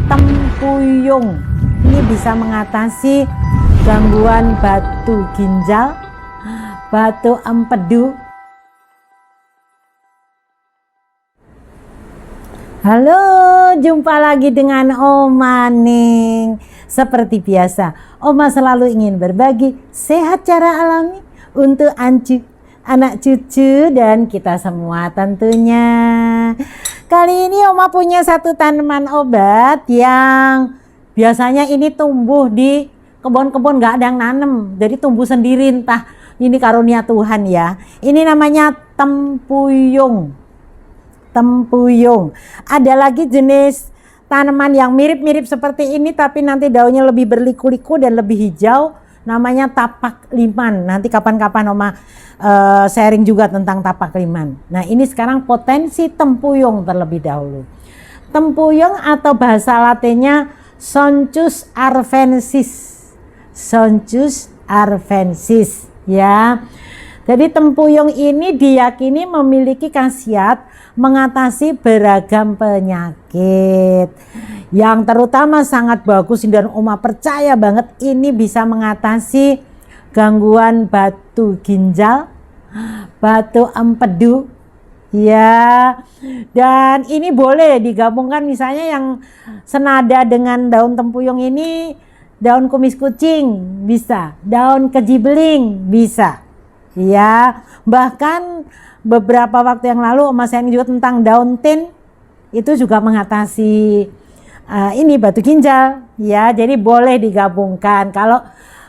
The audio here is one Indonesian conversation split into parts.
Tempuyung ini bisa mengatasi gangguan batu ginjal, batu empedu. Halo, jumpa lagi dengan Oma Ning. Seperti biasa, Oma selalu ingin berbagi sehat cara alami untuk ancu, anak cucu, dan kita semua tentunya. Kali ini Oma punya satu tanaman obat yang biasanya ini tumbuh di kebun-kebun, gak ada yang nanem, jadi tumbuh sendiri, entah ini karunia Tuhan ya. Ini namanya tempuyung. Tempuyung. Ada lagi jenis tanaman yang mirip-mirip seperti ini tapi nanti daunnya lebih berliku-liku dan lebih hijau, namanya tapak liman. Nanti kapan-kapan Oma sharing juga tentang tapak liman. Nah, ini sekarang potensi tempuyung terlebih dahulu. Tempuyung atau bahasa latinnya Sonchus arvensis. Sonchus arvensis ya. Jadi tempuyung ini diyakini memiliki khasiat mengatasi beragam penyakit, yang terutama sangat bagus dan Oma percaya banget ini bisa mengatasi gangguan batu ginjal, batu empedu ya. Dan ini boleh digabungkan misalnya yang senada dengan daun tempuyung ini, daun kumis kucing bisa, daun kejibeling bisa ya. Bahkan beberapa waktu yang lalu Oma sharing juga tentang daun tin, itu juga mengatasi ini batu ginjal ya. Jadi boleh digabungkan. Kalau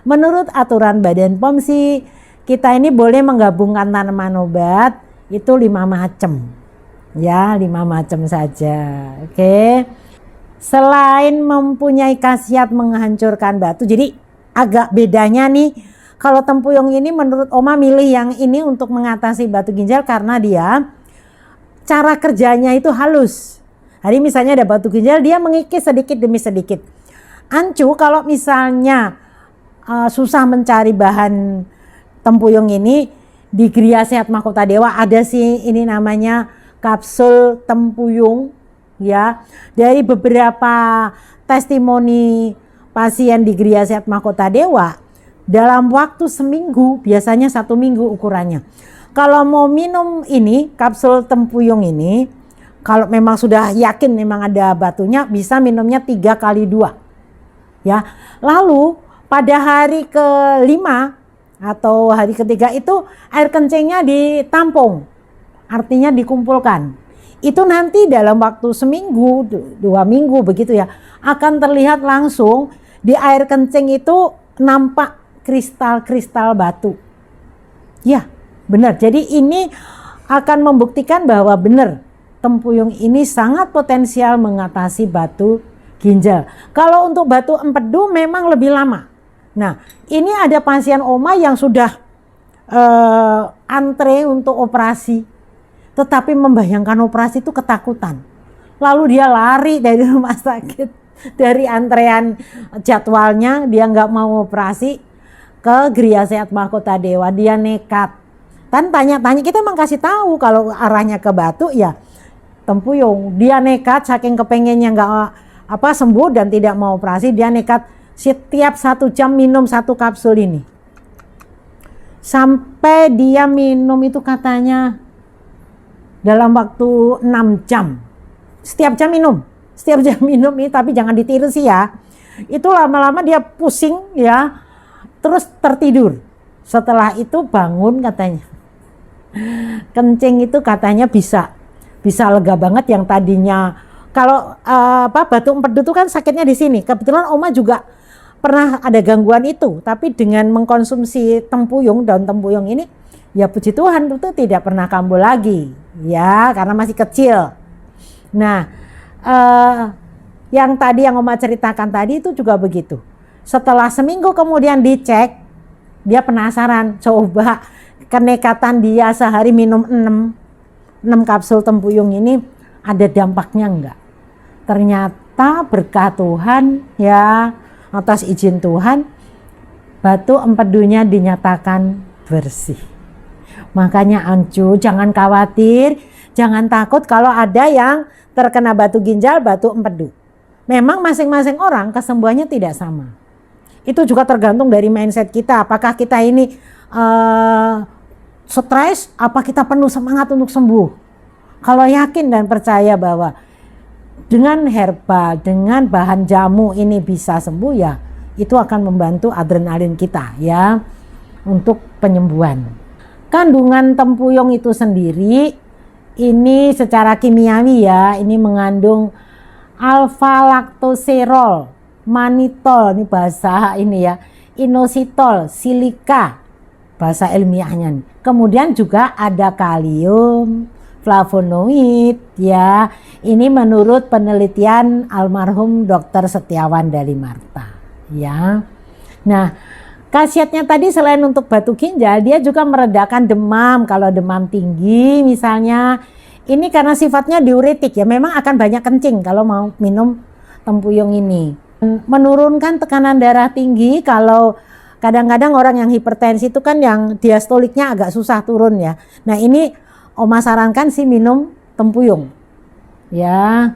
menurut aturan Badan POM sih kita ini boleh menggabungkan tanaman obat itu 5 macam ya, 5 macam saja. Oke. Selain mempunyai khasiat menghancurkan batu, jadi agak bedanya nih, kalau tempuyung ini menurut Oma milih yang ini untuk mengatasi batu ginjal karena dia cara kerjanya itu halus. Jadi misalnya ada batu ginjal, dia mengikis sedikit demi sedikit. Ancu kalau misalnya susah mencari bahan tempuyung ini, di Gria Sehat Mahkota Dewa ada sih ini namanya kapsul tempuyung ya. Dari beberapa testimoni pasien di Gria Sehat Mahkota Dewa, dalam waktu seminggu, biasanya 1 minggu ukurannya. Kalau mau minum ini, kapsul tempuyung ini, kalau memang sudah yakin memang ada batunya, bisa minumnya 3 kali 2. Ya. Lalu pada hari ke-5 atau hari ketiga itu air kencingnya ditampung. Artinya dikumpulkan. Itu nanti dalam waktu seminggu, 2 minggu begitu ya, akan terlihat langsung di air kencing itu nampak kristal-kristal batu. Ya, benar. Jadi ini akan membuktikan bahwa benar tempuyung ini sangat potensial mengatasi batu ginjal. Kalau untuk batu empedu memang lebih lama. Nah, ini ada pasien Oma yang sudah antre untuk operasi, tetapi membayangkan operasi itu ketakutan. Lalu dia lari dari rumah sakit, dari antrean jadwalnya, dia nggak mau operasi, ke Gria Sehat Mahkota Dewa. Dia nekat. Dan tanya-tanya, kita emang kasih tahu kalau arahnya ke batu ya tempuyung. Dia nekat saking kepengennya nggak sembuh dan tidak mau operasi, dia nekat setiap 1 jam minum 1 kapsul ini. Sampai dia minum itu katanya dalam waktu 6 jam. Setiap jam minum. Setiap jam minum ini, tapi jangan ditiru sih ya. Itu lama-lama dia pusing ya. Terus tertidur. Setelah itu bangun katanya. Kencing itu katanya bisa lega banget yang tadinya kalau batu empedu itu kan sakitnya di sini. Kebetulan Oma juga pernah ada gangguan itu, tapi dengan mengkonsumsi tempuyung, daun tempuyung ini, ya puji Tuhan itu tidak pernah kambuh lagi. Ya, karena masih kecil. Nah, yang tadi yang Oma ceritakan tadi itu juga begitu. Setelah seminggu kemudian dicek, dia penasaran, coba kenekatan dia sehari minum 6 kapsul tempuyung ini ada dampaknya enggak? Ternyata berkat Tuhan ya, atas izin Tuhan, batu empedunya dinyatakan bersih. Makanya Ancu jangan khawatir, jangan takut kalau ada yang terkena batu ginjal, batu empedu. Memang masing-masing orang kesembuhannya tidak sama. Itu juga tergantung dari mindset kita. Apakah kita ini stres, apa kita penuh semangat untuk sembuh. Kalau yakin dan percaya bahwa dengan herbal, dengan bahan jamu ini bisa sembuh, ya itu akan membantu adrenalin kita ya untuk penyembuhan. Kandungan tempuyung itu sendiri ini secara kimiawi ya, ini mengandung alfa laktoserol, manitol, ini bahasa ini ya, inositol, silika bahasa ilmiahnya nih. Kemudian juga ada kalium, flavonoid ya. Ini menurut penelitian almarhum Dr. Setiawan Dalimarta ya. Nah, khasiatnya tadi selain untuk batu ginjal, dia juga meredakan demam. Kalau demam tinggi misalnya, ini karena sifatnya diuretik ya, memang akan banyak kencing kalau mau minum tempuyung ini. Menurunkan tekanan darah tinggi, kalau kadang-kadang orang yang hipertensi itu kan yang diastoliknya agak susah turun ya. Nah ini Oma sarankan sih minum tempuyung ya.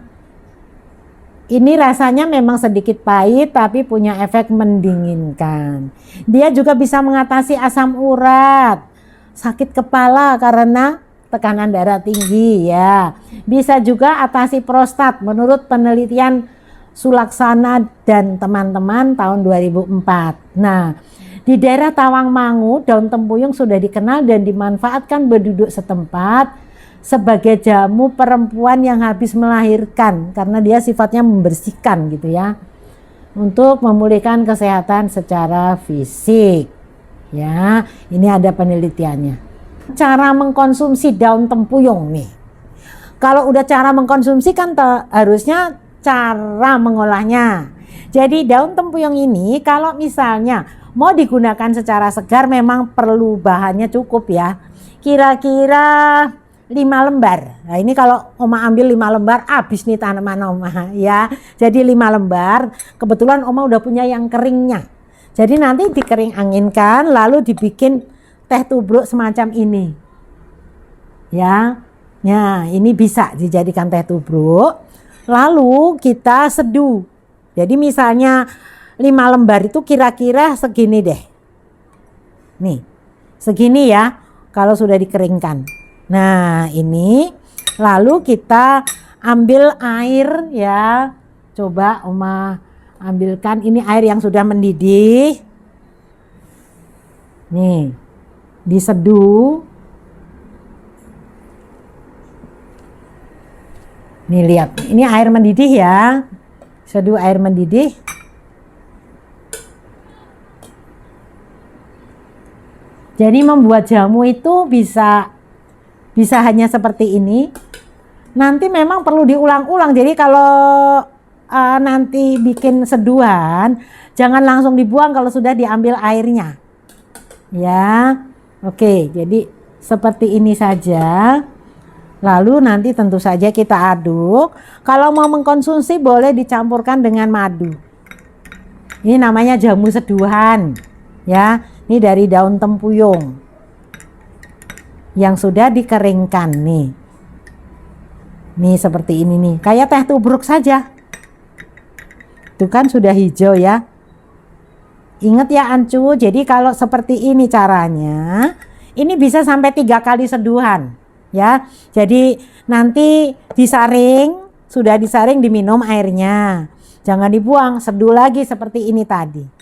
Ini rasanya memang sedikit pahit tapi punya efek mendinginkan. Dia juga bisa mengatasi asam urat, sakit kepala karena tekanan darah tinggi ya. Bisa juga atasi prostat menurut penelitian Sulaksana dan teman-teman tahun 2004. Nah, di daerah Tawangmangu daun tempuyung sudah dikenal dan dimanfaatkan penduduk setempat sebagai jamu perempuan yang habis melahirkan karena dia sifatnya membersihkan gitu ya, untuk memulihkan kesehatan secara fisik ya. Ini ada penelitiannya. Cara mengkonsumsi daun tempuyung nih, kalau udah cara mengkonsumsi kan harusnya cara mengolahnya. Jadi daun tempuyung ini kalau misalnya mau digunakan secara segar memang perlu bahannya cukup ya, kira-kira 5 lembar. Nah ini kalau Oma ambil 5 lembar habis nih tanaman Oma ya. Jadi 5 lembar, kebetulan Oma udah punya yang keringnya. Jadi nanti dikering anginkan lalu dibikin teh tubruk semacam ini. Ya. Nah, ini bisa dijadikan teh tubruk. Lalu kita seduh. Jadi misalnya 5 lembar itu kira-kira segini deh. Nih. Segini ya kalau sudah dikeringkan. Nah ini lalu kita ambil air ya, coba Oma ambilkan ini air yang sudah mendidih, nih diseduh, nih lihat ini air mendidih ya, seduh air mendidih. Jadi membuat jamu itu bisa hanya seperti ini. Nanti memang perlu diulang-ulang. Jadi kalau nanti bikin seduhan, jangan langsung dibuang kalau sudah diambil airnya. Ya, oke. Jadi seperti ini saja. Lalu nanti tentu saja kita aduk. Kalau mau mengkonsumsi boleh dicampurkan dengan madu. Ini namanya jamu seduhan. Ya, ini dari daun tempuyung yang sudah dikeringkan nih. Nih seperti ini nih, kayak teh tubruk saja. Itu kan sudah hijau ya. Ingat ya Ancu, jadi kalau seperti ini caranya, ini bisa sampai 3 kali seduhan ya. Jadi nanti disaring, sudah disaring diminum airnya. Jangan dibuang, seduh lagi seperti ini tadi.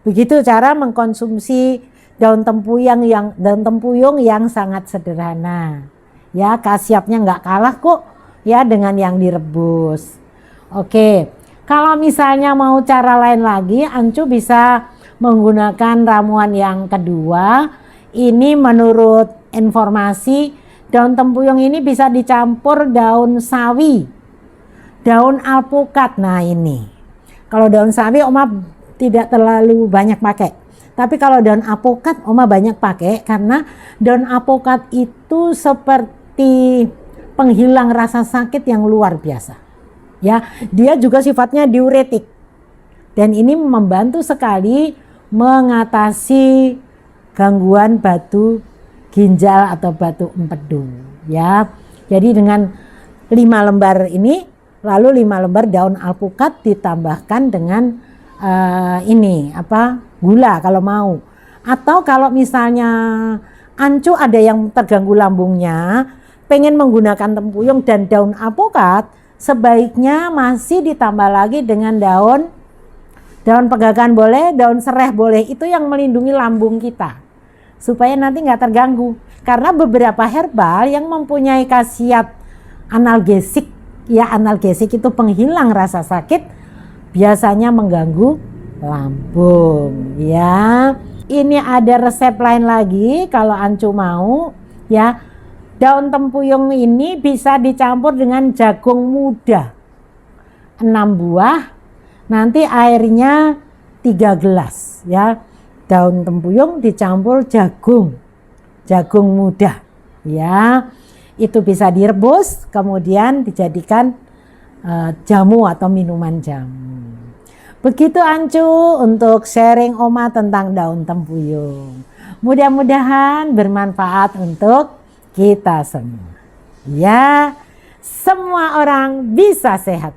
Begitu cara mengkonsumsi daun tempuyung yang sangat sederhana ya, khasiatnya nggak kalah kok ya dengan yang direbus. Oke, kalau misalnya mau cara lain lagi, Ancu bisa menggunakan ramuan yang kedua. Ini menurut informasi daun tempuyung ini bisa dicampur daun sawi, daun alpukat. Nah ini kalau daun sawi Oma tidak terlalu banyak pakai. Tapi kalau daun apokat Oma banyak pakai karena daun apokat itu seperti penghilang rasa sakit yang luar biasa. Ya, dia juga sifatnya diuretik. Dan ini membantu sekali mengatasi gangguan batu ginjal atau batu empedu ya. Jadi dengan 5 lembar ini, lalu 5 lembar daun alpukat ditambahkan dengan gula kalau mau. Atau kalau misalnya Ancu ada yang terganggu lambungnya, pengen menggunakan tempuyung dan daun alpukat, sebaiknya masih ditambah lagi dengan daun pegagan boleh, daun sereh boleh. Itu yang melindungi lambung kita supaya nanti nggak terganggu. Karena beberapa herbal yang mempunyai khasiat analgesik, ya analgesik itu penghilang rasa sakit, biasanya mengganggu lambung ya. Ini ada resep lain lagi kalau Ancu mau ya. Daun tempuyung ini bisa dicampur dengan jagung muda 6 buah, nanti airnya 3 gelas ya. Daun tempuyung dicampur jagung muda ya. Itu bisa direbus kemudian dijadikan jamu atau minuman jamu. Begitu Ancu untuk sharing Oma tentang daun tempuyung. Mudah-mudahan bermanfaat untuk kita semua. Ya, semua orang bisa sehat.